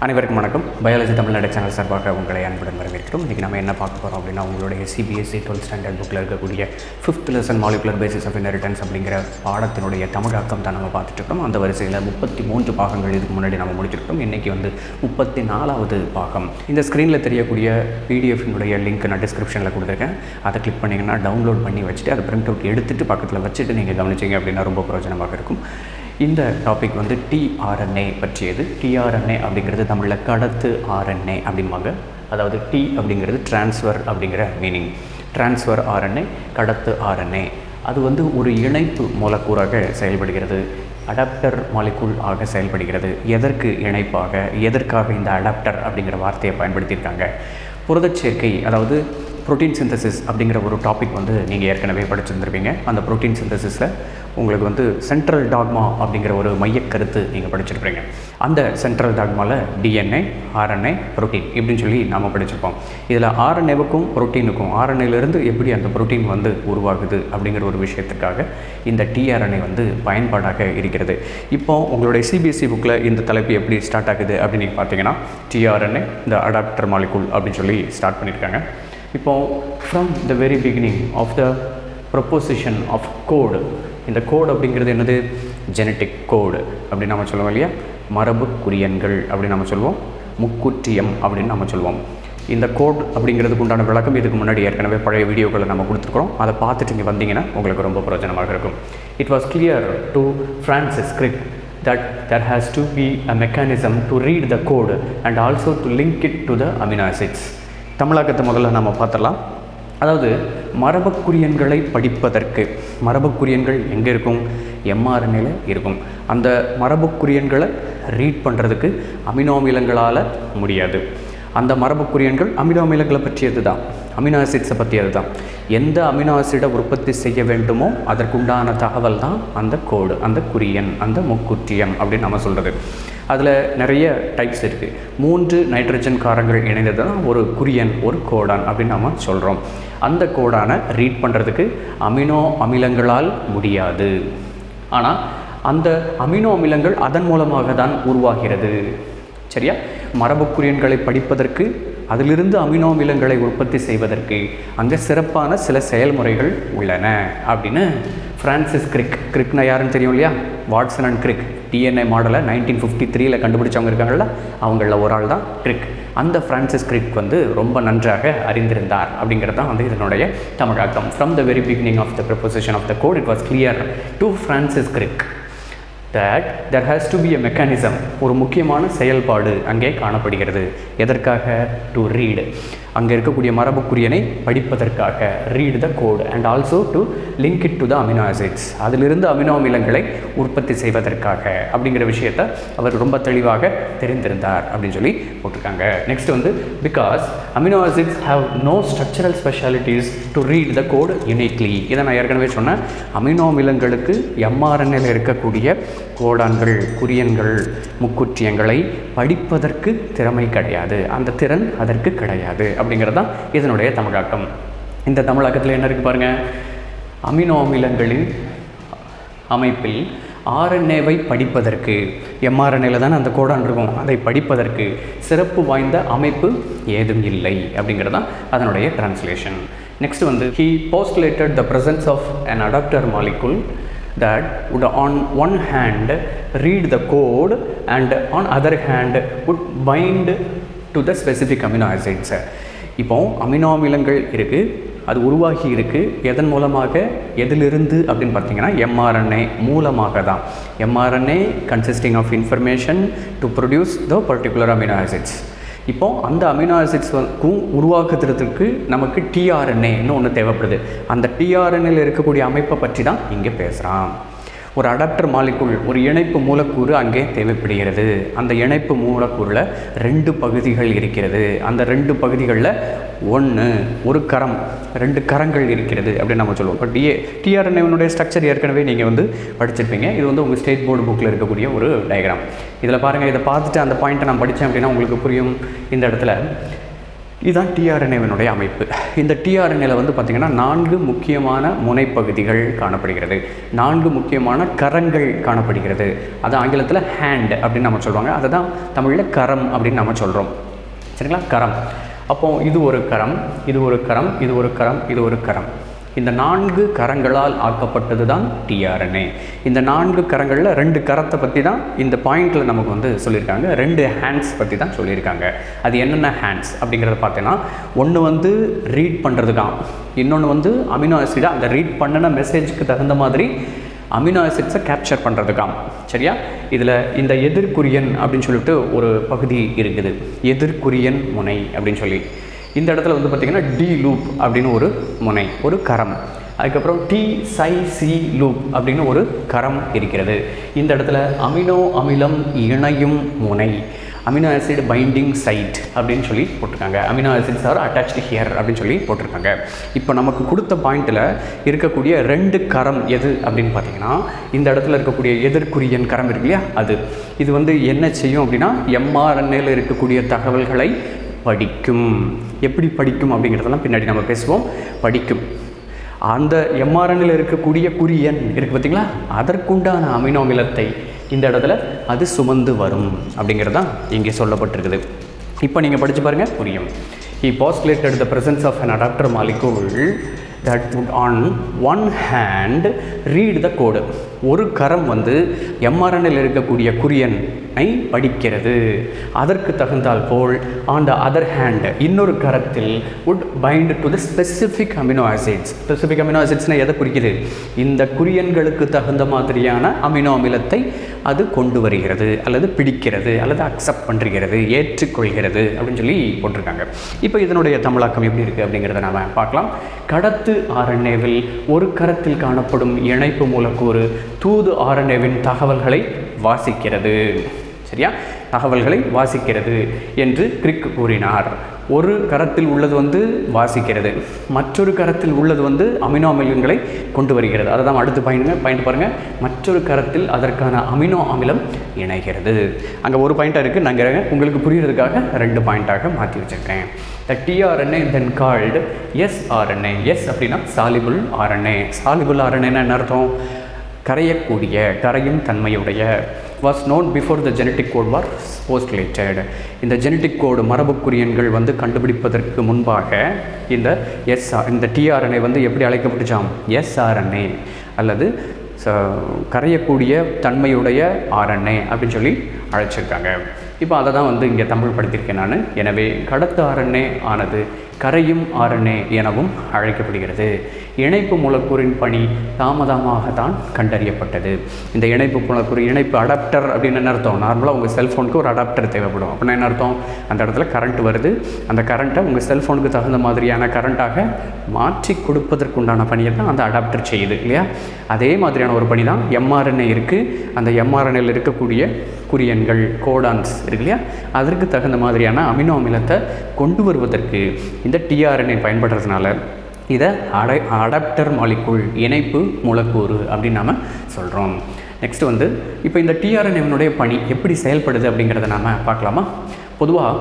அனைவருக்கும் வணக்கம். Biology Tamil Nadu channel சார்பாக உங்களை அன்புடன் வரவேற்கிறோம். இன்றைக்கி நம்ம என்ன பார்க்க போகிறோம் அப்படின்னா, உங்களுடைய சிபிஎஸ்சி 12th ஸ்டாண்டர்ட் புக்கில் இருக்கக்கூடிய 5th lesson molecular basis of inheritance அப்படிங்கிற பாடத்தினுடைய தமிழாக்கம் தான் நம்ம பார்த்துட்ருக்கோம். அந்த வரிசையில் 33 பாகங்கள் இதுக்கு முன்னாடி நம்ம முடிச்சிருக்கோம். இன்றைக்கி 34வது பாகம். இந்த ஸ்க்ரீனில் தெரியக்கூடிய பிடிஎஃபினுடைய லிங்க் நான் டிஸ்கிரிப்ஷனில் கொடுத்துருக்கேன். அதை கிளிக் பண்ணிங்கன்னா டவுன்லோட் பண்ணி வச்சுட்டு அதை பிரிண்ட் அவுட் எடுத்துகிட்டு பக்கத்தில் வச்சுட்டு நீங்கள் கவனிச்சிங்க அப்படின்னா ரொம்ப பிரயோஜனமாக இருக்கும். இந்த டாபிக் டிஆர்என்ஏ பற்றியது. டிஆர்என்ஏ அப்படிங்கிறது தமிழில் கடத்து ஆர்என்ஏ அப்படிம்பாங்க. அதாவது டி அப்படிங்கிறது டிரான்ஸ்ஃபர் அப்படிங்கிற மீனிங். டிரான்ஸ்ஃபர் ஆர்என்ஏ, கடத்து ஆர்என்ஏ. அது ஒரு இணைப்பு மூலக்கூறாக செயல்படுகிறது. அடாப்டர் மாலிகுல் ஆக செயல்படுகிறது. எதற்கு இணைப்பாக, எதற்காக இந்த அடாப்டர் அப்படிங்கிற வார்த்தையை பயன்படுத்தியிருக்காங்க? புரதச்சேர்க்கை, அதாவது ப்ரோட்டீன் சிந்தசிஸ் அப்படிங்கிற ஒரு டாபிக் நீங்கள் ஏற்கனவே படிச்சிருந்துருப்பீங்க. அந்த ப்ரோட்டீன் சிந்தசிஸில் உங்களுக்கு சென்ட்ரல் டாக்மா அப்படிங்கிற ஒரு மையக்கருத்து நீங்கள் படிச்சிருப்பீங்க. அந்த சென்ட்ரல் டாக்மாவில் டிஎன்ஏ, ஆர்என்ஏ, ப்ரோட்டீன் இப்படின்னு சொல்லி நாம் படிச்சிருப்போம். இதில் ஆர்என்ஏவுக்கும் ப்ரோட்டீனுக்கும், ஆர்என்ஏலேருந்து எப்படி அந்த ப்ரோட்டீன் உருவாகுது அப்படிங்கிற ஒரு விஷயத்துக்காக இந்த டிஆர்என்ஏ பயன்பாடாக இருக்கிறது. இப்போ உங்களுடைய சிபிஎஸ்சி புக்கில் இந்த தலைப்பு எப்படி ஸ்டார்ட் ஆகுது அப்படின்னு நீங்கள் பார்த்தீங்கன்னா, டிஆர்என்ஏ இந்த அடாப்டர் மாலிகுல் அப்படின்னு சொல்லி ஸ்டார்ட் பண்ணியிருக்காங்க. இப்போது from the very beginning of the proposition of code. இந்த கோடு அப்படிங்கிறது என்னது? ஜெனட்டிக் கோடு அப்படின்னு நம்ம சொல்லுவோம் இல்லையா? மரபு குறியன்கள் அப்படின்னு நம்ம சொல்லுவோம். முக்குற்றியம் அப்படின்னு நம்ம சொல்லுவோம். இந்த கோட் அப்படிங்கிறதுக்கு உண்டான விளக்கம் இதுக்கு முன்னாடி ஏற்கனவே பழைய வீடியோக்களை நம்ம கொடுத்துருக்குறோம். அதை பார்த்துட்டு நீங்கள் வந்தீங்கன்னா உங்களுக்கு ரொம்ப பிரயோஜனமாக இருக்கும். It was clear to Francis Crick that there has to be a mechanism to read the code and also to link it to the amino acids. தமிழாக்கத்தை முதல்ல நம்ம பார்த்துடலாம். அதாவது மரபுக்குரியன்களை படிப்பதற்கு, மரபுக்குரியன்கள் எங்கே இருக்கும்? எம்ஆர்என்ஏல இருக்கும். அந்த மரபுக்குரியன்களை ரீட் பண்ணுறதுக்கு அமினோ அமிலங்களால் முடியாது. அந்த மரபுக்குரியன்கள் அமினோ அமிலங்களை பற்றியது தான், அமினோ ஆசிட்ஸை பற்றியது தான். எந்த அமினோ ஆசிடை உற்பத்தி செய்ய வேண்டுமோ அதற்குண்டான தகவல் தான் அந்த கோடு, அந்த குறியன், அந்த முக்குற்றியம் அப்படின்னு நம்ம சொல்கிறது. அதில் நிறைய டைப்ஸ் இருக்குது. 3 நைட்ரஜன் காரங்கள் இணைந்தது தான் ஒரு குறியன், ஒரு கோடான் அப்படின்னு நம்ம சொல்கிறோம். அந்த கோடானை ரீட் பண்ணுறதுக்கு அமினோ அமிலங்களால் முடியாது. ஆனால் அந்த அமினோ அமிலங்கள் அதன் மூலமாக தான் உருவாகிறது. சரியா? மரபுக்குரியன்களை படிப்பதற்கு, அதிலிருந்து அமினோ அமிலங்களை உற்பத்தி செய்வதற்கு அங்கே சிறப்பான சில செயல்முறைகள் உள்ளன அப்படின்னு ஃப்ரான்சிஸ் கிரிக்னா யாருன்னு தெரியும் இல்லையா? வாட்சன் அண்ட் கிரிக் டிஎன்ஏ மாடலை 1953 கண்டுபிடிச்சவங்க இருக்காங்கள்ல, அவங்களில் ஒரு ஆள் தான் கிரிக். அந்த ஃப்ரான்சிஸ் கிரிக் ரொம்ப நன்றாக அறிந்திருந்தார் அப்படிங்கிறது தான் இதனுடைய தமிழாக்கம். From the very beginning of the proposition of the code it was clear to Francis Crick that there has to be a mechanism, ஒரு முக்கியமான செயல்பாடு அங்கே காணப்படுகிறது. எதற்காக? டு ரீட், அங்கே இருக்கக்கூடிய மரபுக்குரியனை படிப்பதற்காக. Read the code and also to link it to the amino acids, அதிலிருந்து அமினோ அமிலங்களை உற்பத்தி செய்வதற்காக அப்படிங்கிற விஷயத்தை அவர் ரொம்ப தெளிவாக தெரிந்திருந்தார் அப்படின்னு சொல்லி போட்டிருக்காங்க. Next because amino acids have no structural specialities to read the code uniquely. இதை நான் ஏற்கனவே சொன்னேன். அமினோ அமிலங்களுக்கு எம்ஆர்என்ஏல இருக்கக்கூடிய கோடான்கள், குறியன்கள், முக்குற்றியங்களை படிப்பதற்கு திறமை கிடையாது. அந்த திறன் அதற்கு கிடையாது அப்படிங்கிறது தான் இதனுடைய தமிழாக்கம். இந்த தமிழாக்கத்தில் என்ன இருக்குது பாருங்கள். அமினோ அமிலங்களின் அமைப்பில் ஆர்என்ஏவை படிப்பதற்கு, எம்ஆர்என்ஏல தானே அந்த கோடான் இருக்கும், அதை படிப்பதற்கு சிறப்பு வாய்ந்த அமைப்பு ஏதும் இல்லை அப்படிங்கிறது தான் அதனுடைய translation. Next he postulated the presence of an adapter molecule that would on one hand read the code and on other hand would bind to the specific amino acids. இப்போ அமினோ அமிலங்கள் இருக்குது, அது உருவாகி இருக்குது. எதன் மூலமாக, எதிலிருந்து அப்படின்னு பார்த்தீங்கன்னா எம்ஆர்என்ஏ மூலமாக தான். MRNA consisting of information to produce the particular amino acids. இப்போது அந்த அமினோ ஆசிட்ஸ்க்கும் உருவாக்குறதுக்கு நமக்கு டிஆர்என்ஏன்னு ஒன்று தேவைப்படுது. அந்த டிஆர்என்ஏல இருக்கக்கூடிய அமைப்பை பற்றி தான் இங்கே பேசுகிறான். ஒரு அடாப்டர் மாலிகுல், ஒரு இணைப்பு மூலக்கூறு அங்கே தேவைப்படுகிறது. அந்த இணைப்பு மூலக்கூறில் 2 பகுதிகள் இருக்கிறது. அந்த 2 பகுதிகளில் ஒரு கரம், 2 கரங்கள் இருக்கிறது அப்படின்னு நம்ம சொல்லுவோம். இப்போ டிஆர்என்ஏனுடைய ஸ்ட்ரக்சர் ஏற்கனவே நீங்கள் படிச்சிருப்பீங்க. இது உங்கள் ஸ்டேட் போர்டு புக்கில் இருக்கக்கூடிய ஒரு டயக்ராம். இதில் பாருங்கள், இதை பார்த்துட்டு அந்த பாயிண்ட்டை நான் படித்தேன் அப்படின்னா உங்களுக்கு புரியும். இந்த இடத்துல இதுதான் டிஆர்என்ஏவினுடைய அமைப்பு. இந்த டிஆர்என்ஏல வந்து பார்த்திங்கன்னா 4 முக்கியமான முனைப்பகுதிகள் காணப்படுகிறது, 4 முக்கியமான கரங்கள் காணப்படுகிறது. அது ஆங்கிலத்தில் ஹேண்ட் அப்படின்னு நம்ம சொல்லுவாங்க, அதை தான் தமிழில் கரம் அப்படின்னு நம்ம சொல்கிறோம். சரிங்களா? கரம். அப்போது இது ஒரு கரம், இது ஒரு கரம், இது ஒரு கரம், இது ஒரு கரம். இந்த 4 கரங்களால் ஆக்கப்பட்டது தான் டிஆர்என்ஏ. இந்த 4 கரங்களில் 2 கரத்தை பற்றி தான் இந்த பாயிண்டில் நமக்கு வந்து சொல்லியிருக்காங்க. 2 ஹேண்ட்ஸ் பற்றி தான் சொல்லியிருக்காங்க. அது என்னென்ன ஹேண்ட்ஸ் அப்படிங்கிறத பார்த்தீங்கன்னா, ஒன்று வந்து ரீட் பண்ணுறதுக்கான், இன்னொன்று வந்து அமினோ ஆசிடை அந்த ரீட் பண்ணின மெசேஜுக்கு தகுந்த மாதிரி அமினோ ஆசிட்ஸை கேப்சர் பண்ணுறதுக்காம். சரியா? இதில் இந்த எதிர்குரியன் அப்படின்னு சொல்லிட்டு ஒரு பகுதி இருக்குது, எதிர்குரியன் முனை அப்படின்னு சொல்லி. இந்த இடத்துல வந்து பார்த்திங்கன்னா டி லூப் அப்படின்னு ஒரு முனை, ஒரு கரம். அதுக்கப்புறம் டி சை சி லூப் அப்படின்னு ஒரு கரம் இருக்கிறது. இந்த இடத்துல அமினோ அமிலம் இணையும் முனை, அமினோ ஆசிட் பைண்டிங் சைட் அப்படின்னு சொல்லி போட்டிருக்காங்க. Amino acids R attached here அப்படின்னு சொல்லி போட்டிருக்காங்க. இப்போ நமக்கு கொடுத்த பாயிண்டில் இருக்கக்கூடிய 2 கரம் எது அப்படின்னு பார்த்தீங்கன்னா, இந்த இடத்துல இருக்கக்கூடிய எதிர்குரியன் கரம் இருக்கு இல்லையா, அது இது வந்து என்ன செய்யும் அப்படின்னா, எம்ஆர்என்ஏல இருக்கக்கூடிய தகவல்களை படிக்கும். எப்படி படிக்கும் அப்படிங்கிறதெல்லாம் பின்னாடி நம்ம பேசுவோம். படிக்கும். அந்த எம்ஆர்என்ஏல இருக்கக்கூடிய குறியன் இருக்குது பார்த்திங்களா, அதற்குண்டான அமினோ அமிலத்தை இந்த இடத்துல அது சுமந்து வரும் அப்படிங்கிறது தான் இங்கே சொல்லப்பட்டிருக்குது. இப்போ நீங்கள் படித்து பாருங்கள், புரியும். He postulated the presence of an adapter molecule that would on one hand read the code. ஒரு கரம் வந்து எம்ஆர்என்ஏல இருக்கக்கூடிய குறியனை படிக்கிறது. அதற்கு தகுந்தால் போல் on the other hand இன்னொரு கரத்தில் would bind to the specific amino acids. Specific amino ஆசிட்ஸ்னால் எதை குறிக்குது? இந்த குறியன்களுக்கு தகுந்த மாதிரியான அமினோ அமிலத்தை அது கொண்டு வருகிறது, அல்லது பிடிக்கிறது, அல்லது அக்செப்ட் பண்ணுறது, ஏற்றுக்கொள்கிறது அப்படின்னு சொல்லி போட்டிருக்காங்க. இப்போ இதனுடைய தமிழாக்கம் எப்படி இருக்குது அப்படிங்கிறத நாம் பார்க்கலாம். கடத்து ஆர்என்ஏவில் ஒரு கரத்தில் காணப்படும் இணைப்பு மூலக்கூறு தூது ஆர்என்ஏவின் தகவல்களை வாசிக்கிறது. சரியா? தகவல்களை வாசிக்கிறது என்று கிரிக் கூறினார். ஒரு கரத்தில் உள்ளது வந்து வாசிக்கிறது, மற்றொரு கரத்தில் உள்ளது வந்து அமினோ அமிலங்களை கொண்டு வருகிறது. அதை தான் அடுத்து பாயிண்ட் பாருங்கள். மற்றொரு கரத்தில் அதற்கான அமினோ அமிலம் இணைகிறது. அங்கே ஒரு பாயிண்ட்டாக இருக்குது, நாங்கள் உங்களுக்கு புரிகிறதுக்காக 2 பாயிண்ட்டாக மாற்றி வச்சுருக்கேன். The tRNA then called sRNA. S அப்படின்னா சாலிபிள் ஆர்என்ஏ. சாலிபிள் ஆர்என்ஏன்னா என்ன அர்த்தம்? கரையக்கூடிய, கரையும் தன்மையுடைய. was known before the genetic code was postulated. இந்த ஜெனட்டிக் கோடு மரபுக்குரியன்கள் வந்து கண்டுபிடிப்பதற்கு முன்பாக இந்த டிஆர்என்ஏ வந்து எப்படி அழைக்கப்பட்டுச்சாம்? எஸ்ஆர்என்ஏ அல்லது கரையக்கூடிய தன்மையுடைய ஆர்என்ஏ அப்படின்னு சொல்லி அழைச்சிருக்காங்க. இப்போ அதை தான் வந்து இங்கே தமிழ் படுத்தியிருக்கேன் நான். எனவே கடத்து ஆர்என்ஏ ஆனது கரையும் ஆர்என்ஏ எனவும் அழைக்கப்படுகிறது. இணைப்பு மூலக்கூறின் பணி தாமதமாகத்தான் கண்டறியப்பட்டது. இந்த இணைப்பு மூலக்கூறு, இணைப்பு அடாப்டர் அப்படின்னு என்ன அர்த்தம்? நார்மலாக உங்கள் செல்ஃபோனுக்கு ஒரு அடாப்டர் தேவைப்படும். அப்படின்னா என்ன அர்த்தம்? அந்த இடத்துல கரண்ட் வருது, அந்த கரண்ட்டை உங்கள் செல்ஃபோனுக்கு தகுந்த மாதிரியான கரண்ட்டாக மாற்றி கொடுப்பதற்குண்டான பணியை தான் அந்த அடாப்டர் செய்யுது இல்லையா? அதே மாதிரியான ஒரு பணி தான் எம்ஆர்என்ஏ இருக்குது. அந்த எம்ஆர்என்ஏல இருக்கக்கூடிய குறியன்கள், கோடான்ஸ் இருக்கு இல்லையா, அதற்கு தகுந்த மாதிரியான அமினோ அமிலத்தை கொண்டு வருவதற்கு இந்த டிஆர்என்ஏ பயன்படுறதுனால இதை அடாப்டர் மாலிகுல், இணைப்பு மூலக்கூறு அப்படின்னு நாம் சொல்கிறோம். நெக்ஸ்ட் வந்து இப்போ இந்த டிஆர்என்ஏவினுடைய பணி எப்படி செயல்படுது அப்படிங்கிறத நாம் பார்க்கலாமா? பொதுவாக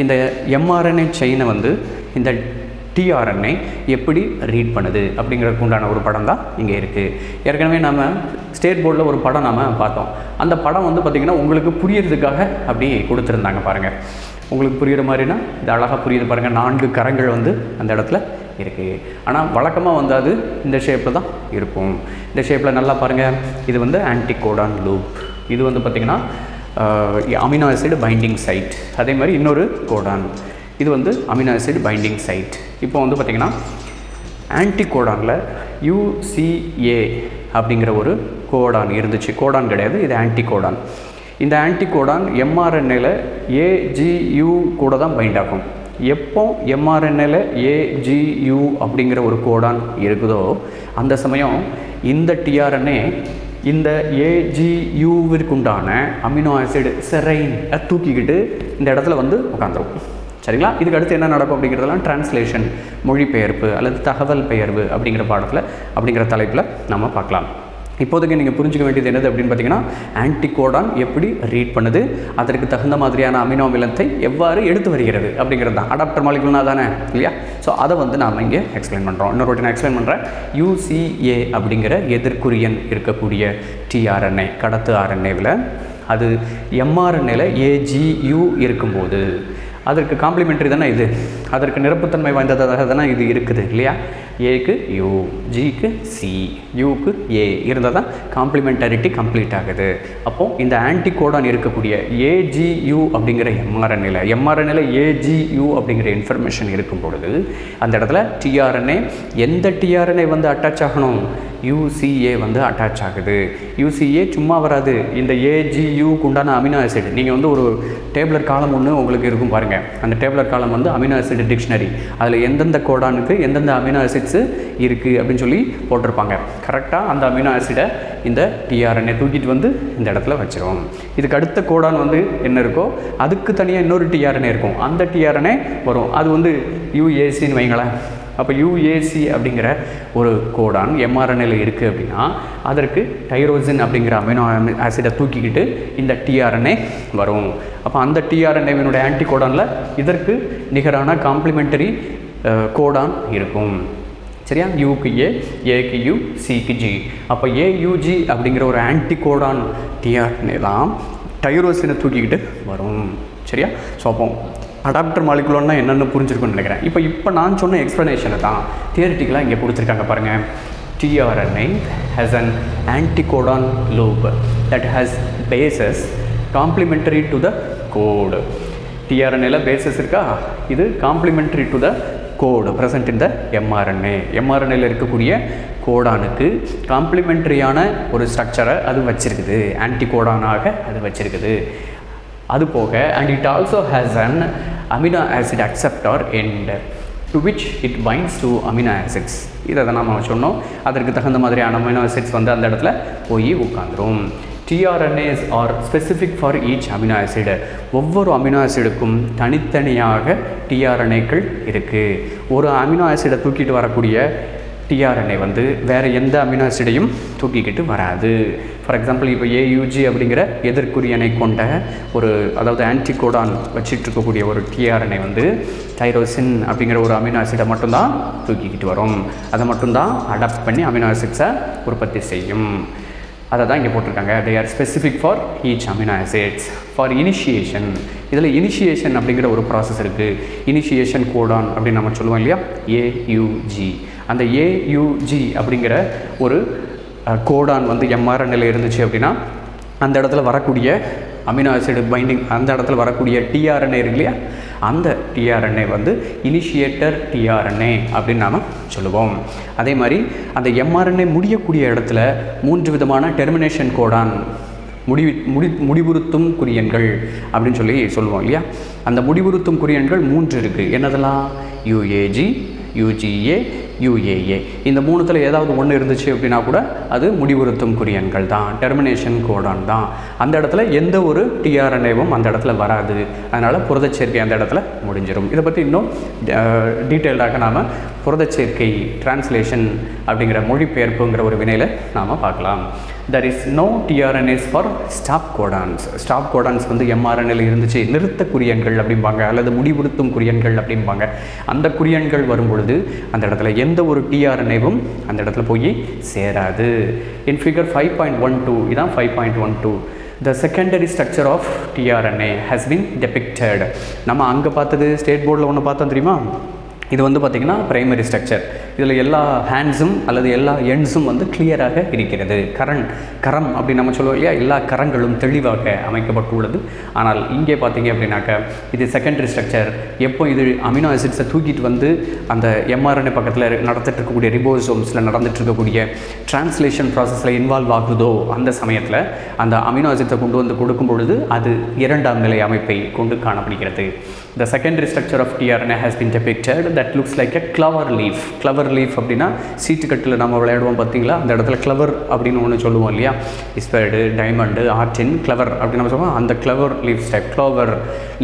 இந்த எம்ஆர்என்ஏ செயினை வந்து இந்த டிஆர்என்ஏ எப்படி ரீட் பண்ணுது அப்படிங்கிறதுக்கு உண்டான ஒரு படம் தான் இங்கே இருக்குது. ஏற்கனவே நம்ம ஸ்டேட் போர்டில் ஒரு படம் நாம் பார்த்தோம். அந்த படம் வந்து பார்த்திங்கன்னா உங்களுக்கு புரியறதுக்காக அப்படி கொடுத்துருந்தாங்க பாருங்கள். உங்களுக்கு புரிகிற மாதிரினா இது அழகாக புரியுது பாருங்கள். 4 கரங்கள் வந்து அந்த இடத்துல இருக்குது. ஆனால் வழக்கமாக வந்து அது இந்த ஷேப்பில் தான் இருக்கும். இந்த ஷேப்பில் நல்லா பாருங்கள். இது வந்து ஆன்டிகோடான் லூப். இது வந்து பார்த்திங்கன்னா அமினோ ஆசிட் பைண்டிங் சைட். அதே மாதிரி இன்னொரு கோடான், இது வந்து அமினோ ஆசிட் பைண்டிங் சைட். இப்போ வந்து பார்த்திங்கன்னா ஆன்டிகோடானில் UCA அப்படிங்கிற ஒரு கோடான் இருந்துச்சு. கோடான் கிடையாது, இது ஆன்டிகோடான். இந்த ஆன்டிகோடான் எம்ஆர்என்ஏல AGU கூட தான் பைண்ட் ஆகும். எப்போ எம்ஆர்என்ஏல AGU அப்படிங்கிற ஒரு கோடான் இருக்குதோ அந்த சமயம் இந்த டிஆர்என்ஏ இந்த AGUவிற்குண்டான அமினோ ஆசிட் செரைன் தூக்கிக்கிட்டு இந்த இடத்துல வந்து உட்காந்துரும். சரிங்களா? இதுக்கு அடுத்து என்ன நடக்கும் அப்படிங்கிறதெல்லாம் டிரான்ஸ்லேஷன், மொழிபெயர்ப்பு அல்லது தகவல் பெயர்வு அப்படிங்கிற பாடத்தில், அப்படிங்கிற தலைப்பில் நம்ம பார்க்கலாம். இப்போதைக்கு நீங்கள் புரிஞ்சுக்க வேண்டியது என்னது அப்படின்னு பார்த்தீங்கன்னா, ஆன்டிகோடான் எப்படி ரீட் பண்ணுது, அதற்கு தகுந்த மாதிரியான அமினோ அமிலத்தை எவ்வாறு எடுத்து வருகிறது அப்படிங்கிறது தான். அடாப்டர் மாலிகுல்னா தானே இல்லையா? ஸோ அதை வந்து நாம் இங்கே எக்ஸ்பிளைன் பண்ணுறோம். இன்னொரு நான் எக்ஸ்பிளைன் பண்ணுறேன். UCA அப்படிங்கிற எதிர்குறியன் இருக்கக்கூடிய டிஆர்என்ஏ கடத்து ஆர்என்ஏவில் அது mRNAவில் AGU இருக்கும்போது அதற்கு காம்ப்ளிமெண்ட்ரி தானே இது, அதற்கு நிரப்புத்தன்மை வாய்ந்ததாக தானே இது இருக்குது இல்லையா? ஏக்கு U, ஜிக்கு C, யூக்கு A இருந்தால் தான் காம்ப்ளிமெண்டரிட்டி கம்ப்ளீட் ஆகுது. அப்போது இந்த ஆன்டிகோடான் இருக்கக்கூடிய AGU அப்படிங்கிற mRNAவில் AGU அப்படிங்கிற இன்ஃபர்மேஷன் இருக்கும் பொழுது அந்த இடத்துல டிஆர்என்ஏ எந்த டிஆர்என்ஏ வந்து அட்டாச் ஆகணும்? UCA வந்து அட்டாச் ஆகுது. UCA சும்மா வராது, இந்த AGUக்கு உண்டான அமினோ ஆசிட். நீங்கள் வந்து ஒரு டேபிளர் காலம் ஒன்று உங்களுக்கு இருக்கும் பாருங்கள். அந்த டேபிளர் காலம் வந்து அமினோ ஆசிட் டிக்ஷனரி. அதில் எந்தெந்த கோடானுக்கு எந்தெந்த அமினோ ஆசிட்ஸு இருக்குது அப்படின்னு சொல்லி போட்டிருப்பாங்க. கரெக்டாக அந்த அமினோ ஆசிடை இந்த டிஆர்என்ஏ தூக்கிட்டு வந்து இந்த இடத்துல வச்சிரும். இதுக்கு அடுத்த கோடான் வந்து என்ன இருக்கோ அதுக்கு தனியாக இன்னொரு டிஆர்என்ஏ இருக்கும். அந்த டிஆர்என்ஏ வரும், அது வந்து UACன்னு வைங்களேன். அப்போ UAC அப்படிங்கிற ஒரு கோடான் mRNAவில் இருக்குது அப்படின்னா அதற்கு டைரோசின் அப்படிங்கிற அமினோ ஆசிடை தூக்கிக்கிட்டு இந்த டிஆர்என்ஏ வரும். அப்போ அந்த டிஆர்என்ஏவினுடைய ஆன்டிகோடானில் இதற்கு நிகரான காம்ப்ளிமெண்டரி கோடான் இருக்கும். சரியா? யூக்கு A, ஏக்கு U, சிக்கு G. அப்போ AUG அப்படிங்கிற ஒரு ஆன்டிகோடான் டிஆர்என்ஏ தான் டைரோசினை தூக்கிக்கிட்டு வரும். சரியா? ஸோ அப்போ அடாப்டர் மாலிகுலர்னா என்னென்னு புரிஞ்சிருக்குன்னு நினைக்கிறேன். இப்போ நான் சொன்ன எக்ஸ்ப்ளனேஷனை தான் தியரிட்டிக்கலாக இங்கே கொடுத்துருக்காங்க பாருங்கள். tRNA has an anticodon loop that has bases complementary to the code. tRNAல bases இருக்கா, இது complementary to the code present in the mRNA. mRNAல இருக்கக்கூடிய கோடானுக்கு காம்ப்ளிமெண்ட்ரியான ஒரு ஸ்ட்ரக்சரை அது வச்சிருக்குது, ஆன்டிகோடானாக அது வச்சிருக்குது. அது போக and it also has an amino acid acceptor end to which it binds to amino acids. இதை தான் நம்ம சொன்னோம். அதற்கு தகுந்த மாதிரியான அமினோ ஆசிட்ஸ் வந்து அந்த இடத்துல போய் உட்காந்துரும். tRNAs are specific for each amino acid. ஒவ்வொரு அமினோ ஆசிடுக்கும் தனித்தனியாக டிஆர்என்ஏக்கள் இருக்குது. ஒரு அமினோ ஆசிடை தூக்கிட்டு வரக்கூடிய டிஆர்என்ஏ வந்து வேறு எந்த அமினோ ஆசிடையும் தூக்கிக்கிட்டு வராது. ஃபார் எக்ஸாம்பிள் இப்போ AUG அப்படிங்கிற எதிர்குறியனை கொண்ட ஒரு, அதாவது ஆன்டிகோடான் வச்சிட்டு இருக்கக்கூடிய ஒரு டிஆர்என்ஏ வந்து டைரோசின் அப்படிங்கிற ஒரு அமினோ ஆசிடை மட்டும்தான் தூக்கிக்கிட்டு வரும். அதை மட்டும்தான் அடாப்ட் பண்ணி அமினோ ஆசிட்ஸை உற்பத்தி செய்யும். அதை தான் இங்கே போட்டிருக்காங்க. They are specific for each amino acids for initiation. இதில் இனிஷியேஷன் அப்படிங்கிற ஒரு ப்ராசஸ் இருக்குது. இனிஷியேஷன் கோடான் அப்படின்னு நம்ம சொல்லுவோம் இல்லையா, AUG. அந்த AUG அப்படிங்கிற ஒரு கோடான் வந்து mRNAல இருந்துச்சு அப்படின்னா அந்த இடத்துல வரக்கூடிய அமினோ ஆசிட் பைண்டிங், அந்த இடத்துல வரக்கூடிய டிஆர்என்ஏ இருக்கு இல்லையா, அந்த டிஆர்என்ஏ வந்து இனிஷியேட்டர் டிஆர்என்ஏ அப்படின்னு நாம் சொல்லுவோம். அதே மாதிரி அந்த mRNA முடியக்கூடிய இடத்துல 3 விதமான டெர்மினேஷன் கோடான், முடிவுறுத்தும் குறியன்கள் அப்படின்னு சொல்லி சொல்லுவோம் இல்லையா. அந்த முடிவுறுத்தும் குறியன்கள் 3 இருக்குது. என்னதெல்லாம்? UAG, UGA, UAA. இந்த 3த்தில் ஏதாவது ஒன்று இருந்துச்சு அப்படின்னா கூட அது முடிவுறுத்தும் குறியன்கள் தான், டெர்மினேஷன் கோடான் தான். அந்த இடத்துல எந்த ஒரு டிஆர்என்ஏவும் அந்த இடத்துல வராது. அதனால் புரதச்சேர்க்கை அந்த இடத்துல முடிஞ்சிடும். இதை பற்றி இன்னும் டீட்டெயில்டாக நாம் புரதச்சேர்க்கை டிரான்ஸ்லேஷன் அப்படிங்கிற மொழிபெயர்ப்புங்கிற ஒரு வினையில் நாம் பார்க்கலாம். There is no tRNAs for stop codons. Stop codons வந்து mRNAல இருந்துச்சு, நிறுத்த குறியன்கள் அப்படிம்பாங்க, அல்லது முடிவுறுத்தும் குறியன்கள் அப்படிம்பாங்க. அந்த குறியன்கள் வரும்பொழுது அந்த இடத்துல எந்த ஒரு டிஆர்என்ஏவும் அந்த இடத்துல போய் சேராது. இன் ஃபிகர் 5.12 இதான் 5.12. The secondary structure of tRNA has been depicted. நம்ம அங்கே பார்த்தது ஸ்டேட் போர்டில் ஒன்று பார்த்தோம் தெரியுமா? இது வந்து பார்த்திங்கன்னா பிரைமரி ஸ்ட்ரக்சர். இதில் எல்லா ஹேண்ட்ஸும் அல்லது எல்லா எண்ட்ஸும் வந்து கிளியராக இருக்கிறது. கரம் அப்படின்னு நம்ம சொல்லுவோம் இல்லையா, எல்லா கரங்களும் தெளிவாக அமைக்கப்பட்டுள்ளது. ஆனால் இங்கே பார்த்தீங்க அப்படின்னாக்க இது செகண்டரி ஸ்ட்ரக்சர். எப்போ இது அமினோ ஆசிட்ஸை தூக்கிட்டு வந்து அந்த mRNA பக்கத்தில் நடந்துட்டு இருக்கக்கூடிய ரிபோசோம்ஸில் நடந்துட்டு இருக்கக்கூடிய டிரான்ஸ்லேஷன் ப்ராசஸில் இன்வால்வ் ஆகுதோ அந்த சமயத்தில் அந்த அமினோ ஆசிட்ஸை கொண்டு வந்து கொடுக்கும் பொழுது அது 2ஆம் நிலை அமைப்பை கொண்டு காணப்படுகிறது. The secondary structure of tRNA has been depicted that looks like a clover leaf. Clover leaf அப்படின்னா சீட்டுக்கட்டில் நம்ம விளையாடுவோம் பார்த்தீங்களா, அந்த இடத்துல கிளவர் அப்படின்னு ஒன்று சொல்லுவோம் இல்லையா, இஸ்பேர்டு, டைமண்டு, ஆர்டின், கிளவர் அப்படின்னு நம்ம சொல்லுவோம். அந்த clever leaf type, clover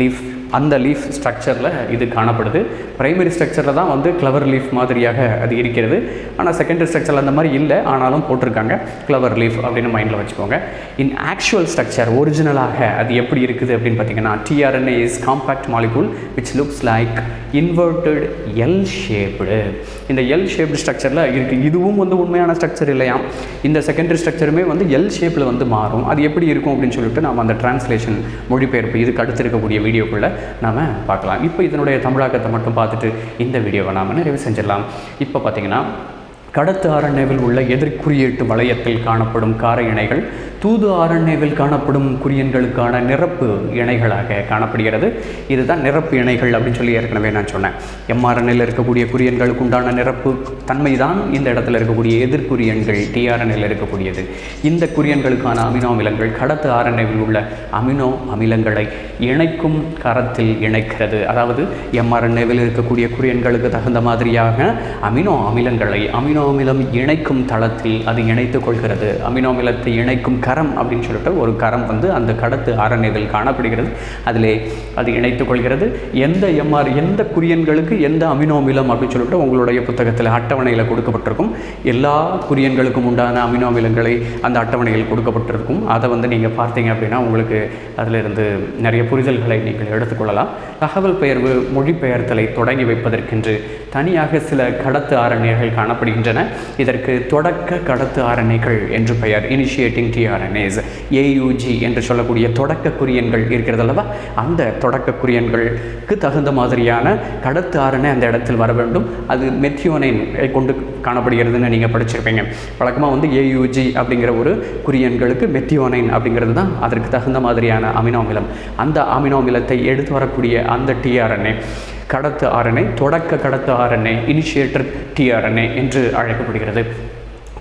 leaf அந்த லீஃப் ஸ்ட்ரக்சரில் இது காணப்படுது. பிரைமரி ஸ்ட்ரக்சரில் தான் வந்து கிளவர் லீஃப் மாதிரியாக அது இருக்கிறது. ஆனால் செகண்டரி ஸ்ட்ரக்சரில் அந்த மாதிரி இல்லை, ஆனாலும் போட்டிருக்காங்க கிளவர் லீஃப் அப்படின்னு மைண்டில் வச்சுக்கோங்க. இன் ஆக்சுவல் ஸ்ட்ரக்சர் ஒரிஜினலாக அது எப்படி இருக்குது அப்படின்னு பார்த்தீங்கன்னா, tRNA is compact molecule which looks like inverted L shaped. இந்த எல் ஷேப்டு ஸ்ட்ரக்சரில் இருக்குது. இதுவும் வந்து உண்மையான ஸ்ட்ரக்சர் இல்லையாம். இந்த செகண்டரி ஸ்ட்ரக்சருமே வந்து எல் ஷேப்பில் வந்து மாறும். அது எப்படி இருக்கும் அப்படின்னு சொல்லிட்டு நாம் அந்த டிரான்ஸ்லேஷன் மொழிபெயர்ப்பு இதுக்கு அடுத்து இருக்கக்கூடிய வீடியோக்குள்ளே நாம் பார்க்கலாம். இப்போ இதனுடைய தமிழாக்கத்தை மட்டும் பார்த்துட்டு இந்த வீடியோவை நாம் நிறைவு செஞ்சிடலாம். இப்போ பார்த்தீங்கன்னா, கடத்து RNAவில் உள்ள எதிர்குறியீட்டு வளையத்தில் காணப்படும் கார இணைகள் தூது RNAவில் காணப்படும் குறியன்களுக்கான நிரப்பு இணைகளாக காணப்படுகிறது. இதுதான் நிரப்பு இணைகள் அப்படின்னு சொல்லி ஏற்கனவே நான் சொன்னேன். mRNAவில் இருக்கக்கூடிய குறியன்களுக்கு உண்டான நிரப்பு தன்மை தான் இந்த இடத்துல இருக்கக்கூடிய எதிர்குறியன்கள் tRNAவில் இருக்கக்கூடியது. இந்த குறியன்களுக்கான அமினோ அமிலங்கள் கடத்து RNAவில் உள்ள அமினோ அமிலங்களை இணைக்கும் கரத்தில் இணைக்கிறது. அதாவது mRNAவில் இருக்கக்கூடிய குறியன்களுக்கு தகுந்த மாதிரியாக அமினோ அமிலங்களை அமினோ அமிலம் இணைக்கும் தளத்தில் அது இணைத்துக் கொள்கிறது. அமினோ அமிலத்தை இணைக்கும் கரம் அப்படின்னு சொல்லிட்டு ஒரு கரம் வந்து அந்த கடத்து RNAவில் காணப்படுகிறது. அதிலே அது இணைத்துக் கொள்கிறது. எந்த குறியன்களுக்கு எந்த அமினோ அமிலம் அப்படின்னு சொல்லிட்டு உங்களுடைய புத்தகத்தில் அட்டவணையில் கொடுக்கப்பட்டிருக்கும். எல்லா குறியன்களுக்கும் உண்டான அமினோ அமிலங்களை அந்த அட்டவணையில் கொடுக்கப்பட்டிருக்கும். அதை வந்து நீங்கள் பார்த்தீங்க அப்படின்னா உங்களுக்கு அதிலிருந்து நிறைய புரிதல்களை நீங்கள் எடுத்துக்கொள்ளலாம். தகவல் பெயர்வு மொழிபெயர்த்தலை தொடங்கி வைப்பதற்கென்று தனியாக சில கடத்து RNAகள் காணப்படுகின்றன. இதற்கு தொடக்க கடத்து RNAகள் என்று பெயர். இனிஷியேட்டிங் tRNAs AUG என்று சொல்லக்கூடிய தொடக்க குறியன்கள் இருக்கிறது அல்லவா, அந்த தொடக்க குறியன்களுக்கு தகுந்த மாதிரியான கடத்து RNA அந்த இடத்தில் வர வேண்டும். அது மெத்தியோனைன் கொண்டு காணப்படுகிறதுன்னு நீங்கள் படிச்சிருப்பீங்க. வழக்கமாக வந்து AUG அப்படிங்கிற ஒரு குறியன்களுக்கு மெத்தியோனைன் அப்படிங்கிறது தான் அதற்கு தகுந்த மாதிரியான அமினோ அமிலம். அந்த அமினோ அமிலத்தை எடுத்து வரக்கூடிய அந்த tRNA கடத்து RNA தொடக்க கடத்து RNA இனிஷியேட்டர் tRNA என்று அழைக்கப்படுகிறது.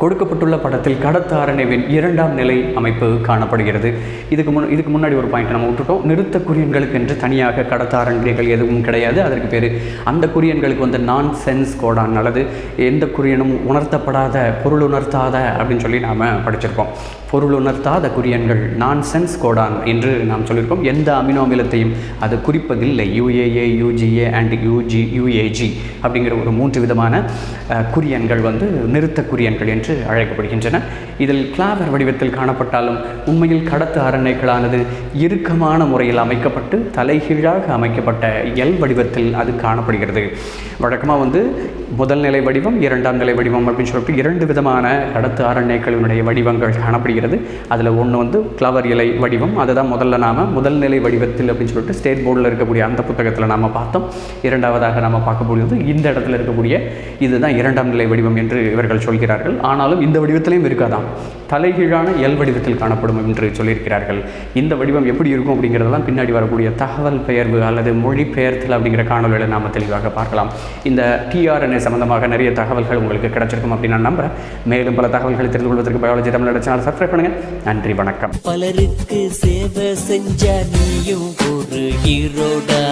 கொடுக்கப்பட்டுள்ள படத்தில் கடத்து RNAவின் இரண்டாம் நிலை அமைப்பு காணப்படுகிறது. இதுக்கு முன்னாடி ஒரு பாயிண்ட் நம்ம விட்டுட்டோம். நிறுத்த குறியன்களுக்கு என்று தனியாக கடத்து RNAகள் எதுவும் கிடையாது. அதற்கு பேர் அந்த குறியன்களுக்கு வந்து நான் சென்ஸ் கோடான் அல்லது எந்த குறியனும் உணர்த்தப்படாத பொருள் உணர்த்தாத அப்படின்னு சொல்லி நாம் படிச்சிருக்கோம். பொருள் உணர்த்தாத குறியன்கள் நான் சென்ஸ் கோடான் என்று நாம் சொல்லியிருக்கோம். எந்த அமினோ அமிலத்தையும் அது குறிப்பதில்லை. UAA UGA அண்ட் UAG அப்படிங்கிற ஒரு 3 விதமான குறியன்கள் வந்து நிறுத்த குறியன்கள் என்று அழைக்கப்படுகின்றன. இதில் கிளாவர் வடிவத்தில் காணப்பட்டாலும் உண்மையில் கடத்து RNAக்களானது இறுக்கமான முறையில் அமைக்கப்பட்டு தலைகீழாக அமைக்கப்பட்ட எல் வடிவத்தில் அது காணப்படுகிறது. வழக்கமாக வந்து முதல் நிலை வடிவம் இரண்டாம் நிலை வடிவம் அப்படின்னு சொல்லிட்டு 2 விதமான கடத்து RNAக்களினுடைய வடிவங்கள் காணப்படுகிறது. அதில் ஒன்று வந்து கிளவர் இலை வடிவம். அதை தான் முதல்ல நாம் முதல் நிலை வடிவத்தில் அப்படின்னு சொல்லிட்டு ஸ்டேட் போர்டில் இருக்கக்கூடிய அந்த புத்தகத்தில் நாம் பார்த்தோம். இரண்டாவதாக நாம் பார்க்கக்கூடியது இந்த இடத்துல இருக்கக்கூடிய இதுதான் இரண்டாம் நிலை வடிவம் என்று இவர்கள் சொல்கிறார்கள். ஆனாலும் இந்த வடிவத்திலையும் இருக்காதான், தலைகீழான எல் வடிவத்தில் காணப்படும் என்று சொல்லியிருக்கிறார்கள். இந்த வடிவம் எப்படி இருக்கும் அப்படிங்கிறதெல்லாம் பின்னாடி வரக்கூடிய தகவல் பெயர்வு அல்லது மொழிபெயர்த்தல் அப்படிங்கிற காணொலிகளை நாம் தெளிவாக பார்க்கலாம். இந்த tRNA சம்பந்தமாக நிறைய தகவல்கள் உங்களுக்கு கிடைச்சிருக்கும் அப்படின்னு நான் நம்புகிறேன். மேலும் பல தகவல்களை தெரிந்து கொள்வதற்கு பயாலஜி தமிழ் சேனல் சப்ஸ்கிரைப் பண்ணுங்க. நன்றி, வணக்கம். பலருக்கு சேவை செஞ்ச நீயும் ஒரு ஹீரோடா.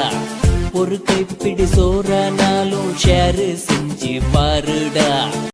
ஒரு கைப்பிடி சோறானாலும் ஷேர் செஞ்சு பாருடா.